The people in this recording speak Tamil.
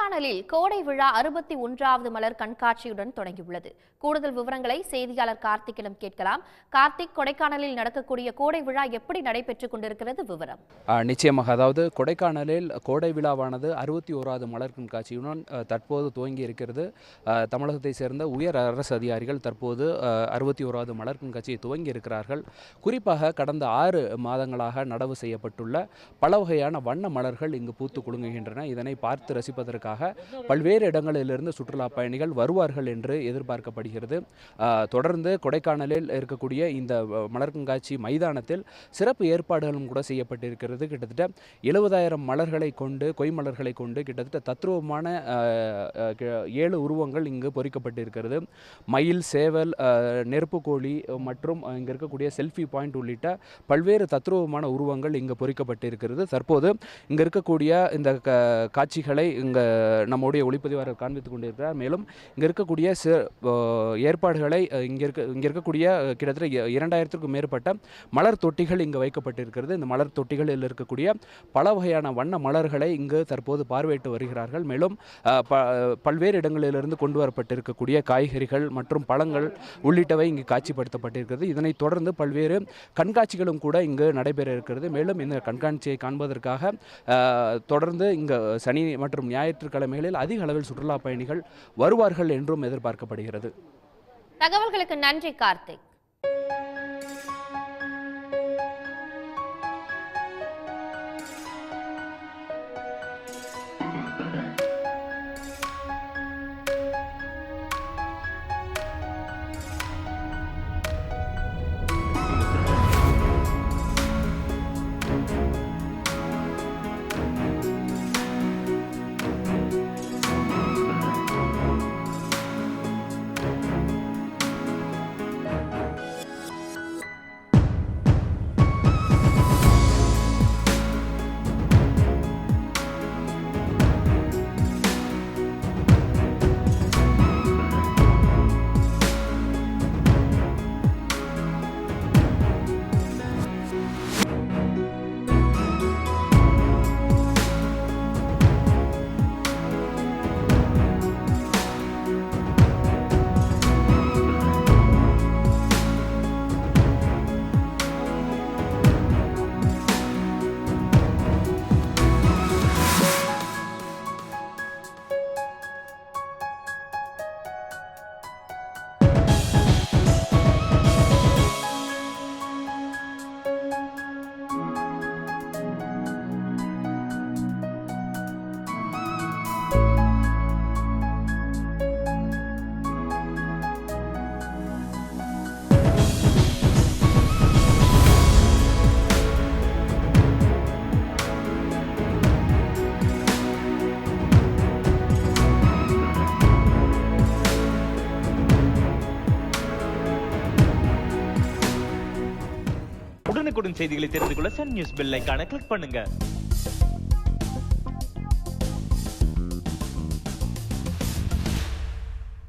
கொடைக்கானலில் கோடை விழா 61வது மலர் கண்காட்சியுடன் தொடங்கியுள்ளது. கூடுதல் விவரங்களை செய்தியாளர் கார்த்திக்கிடம் கேட்கலாம். கார்த்திக், கொடைக்கானலில் நடக்கக்கூடிய கோடை விழா எப்படி நடைபெற்றுக் கொண்டிருக்கிறது? விவரம். நிச்சயமாக, அதாவது கொடைக்கானலில் கோடை விழாவானது 61வது மலர் கண்காட்சியுடன் தற்போது துவங்கி இருக்கிறது. தமிழகத்தை சேர்ந்த உயர் அரசு அதிகாரிகள் தற்போது 61வது மலர் கண்காட்சியை துவங்கி இருக்கிறார்கள். குறிப்பாக கடந்த 6 மாதங்களாக நடவு செய்யப்பட்டுள்ள பல வகையான வண்ண மலர்கள் இங்கு பூத்து குலுங்குகின்றன. இதனை பார்த்து ரசிப்பதற்காக பல்வேறு இடங்களிலிருந்து சுற்றுலா பயணிகள் வருவார்கள் என்று எதிர்பார்க்கப்படுகிறது. தொடர்ந்து கொடைக்கானலில் இருக்கக்கூடிய இந்த மலர் கண்காட்சி மைதானத்தில் சிறப்பு ஏற்பாடுகளும் கூட செய்யப்பட்டிருக்கிறது. கிட்டத்தட்ட 70,000 மலர்களை கொண்டு, கொய் மலர்களை கொண்டு கிட்டத்தட்ட தத்ரூபமான 7 உருவங்கள் இங்கு பொறிக்கப்பட்டிருக்கிறது. மயில், சேவல், நெருப்புக்கோழி மற்றும் இங்கு இருக்கக்கூடிய செல்ஃபி பாயிண்ட் உள்ளிட்ட பல்வேறு தத்ரூபமான உருவங்கள் இங்கு பொறிக்கப்பட்டிருக்கிறது. தற்போது இங்கு இருக்கக்கூடிய இந்த காட்சிகளை இங்கே நம்முடைய ஒளிப்பதிவாளர் காண்பித்துக் கொண்டிருக்கிறார். மேலும் இங்கே இருக்கக்கூடிய ஏற்பாடுகளை இங்கே இருக்கக்கூடிய கிட்டத்தட்ட 2000க்கும் மேற்பட்ட மலர் தொட்டிகள் இங்கு வைக்கப்பட்டிருக்கிறது. இந்த மலர் தொட்டிகளில் இருக்கக்கூடிய பல வகையான வண்ண மலர்களை இங்கு தற்போது பார்வையிட்டு வருகிறார்கள். மேலும் பல்வேறு இடங்களிலிருந்து கொண்டு வரப்பட்டிருக்கக்கூடிய காய்கறிகள் மற்றும் பழங்கள் உள்ளிட்டவை இங்கு காட்சிப்படுத்தப்பட்டிருக்கிறது. இதனைத் தொடர்ந்து பல்வேறு கண்காட்சிகளும் கூட இங்கு நடைபெற இருக்கிறது. மேலும் இந்த கண்காட்சியை காண்பதற்காக தொடர்ந்து இங்கு சனி மற்றும் ஞாயிற்றுக்கிழமைகளில் அதிக அளவில் சுற்றுலா பயணிகள் வருவார்கள் என்றும் எதிர்பார்க்கப்படுகிறது. தகவல்களுக்கு நன்றி கார்த்திக். உடனுக்குடன் செய்திகளை தெரிந்து கொள்ள சன் நியூஸ் பெல் ஐகானை கிளிக் பண்ணுங்க.